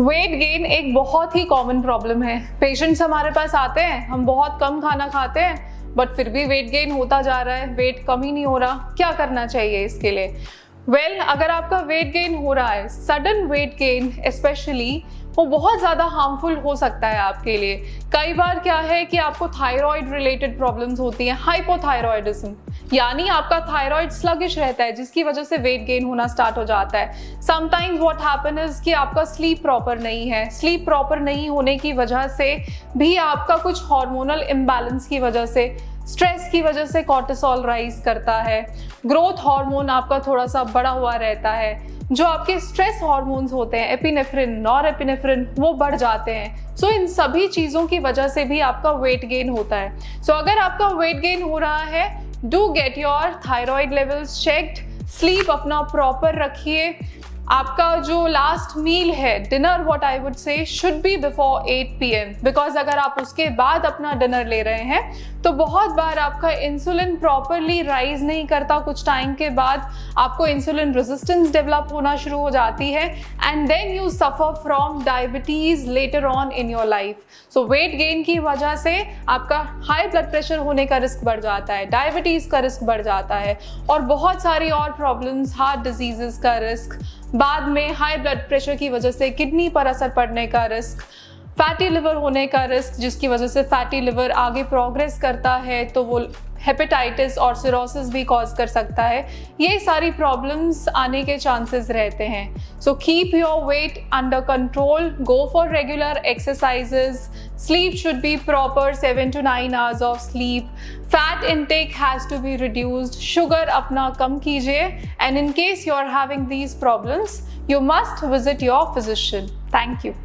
Weight gain एक बहुत ही common problem है। पेशेंट्स हमारे पास आते हैं, हम बहुत कम खाना खाते हैं बट फिर भी वेट गेन होता जा रहा है, वेट कम ही नहीं हो रहा। क्या करना चाहिए इसके लिए? अगर आपका वेट गेन हो रहा है, सडन वेट गेन स्पेशली, वो बहुत ज़्यादा हार्मफुल हो सकता है आपके लिए। कई बार क्या है कि आपको थायराइड रिलेटेड प्रॉब्लम्स होती हैं, हाइपोथायरॉयडिज्म, यानी आपका थायराइड स्लगिश रहता है जिसकी वजह से वेट गेन होना स्टार्ट हो जाता है। समटाइम्स व्हाट हैपन इज कि आपका स्लीप प्रॉपर नहीं है, स्लीप प्रॉपर नहीं होने की वजह से भी आपका कुछ हार्मोनल इम्बैलेंस की वजह से, स्ट्रेस की वजह से कॉर्टिसोल राइज करता है, ग्रोथ हार्मोन आपका थोड़ा सा बढ़ा हुआ रहता है, जो आपके स्ट्रेस हार्मोन्स होते हैं एपिनेफ्रिन, नॉरएपिनेफ्रिन, वो बढ़ जाते हैं। सो इन सभी चीज़ों की वजह से भी आपका वेट गेन होता है। सो अगर आपका वेट गेन हो रहा है, do get your thyroid levels checked, sleep अपना प्रॉपर रखिए। आपका जो लास्ट मील है, dinner, what I would say should be before 8 PM, because अगर आप उसके बाद अपना डिनर ले रहे हैं तो बहुत बार आपका इंसुलिन प्रॉपरली राइज नहीं करता। कुछ टाइम के बाद आपको इंसुलिन रेजिस्टेंस डेवलप होना शुरू हो जाती है and then you suffer from diabetes later on in your life. So weight gain की वजह से आपका हाई ब्लड प्रेशर होने का रिस्क बढ़ जाता है, डायबिटीज का रिस्क बढ़ जाता है और बहुत सारी और प्रॉब्लम्स, हार्ट डिजीजेस का रिस्क, बाद में हाई ब्लड प्रेशर की वजह से किडनी पर असर पड़ने का रिस्क, फैटी लिवर होने का रिस्क, जिसकी वजह से फैटी लिवर आगे प्रोग्रेस करता है तो वो हेपेटाइटिस और सिरोसिस भी कॉज कर सकता है। ये सारी प्रॉब्लम्स आने के चांसेस रहते हैं। So keep your weight under control, go for regular exercises, sleep should be proper 7 to 9 hours of sleep, fat intake has to be reduced, sugar अपना कम कीजिए, and in case you are having these problems you must visit your physician. Thank you.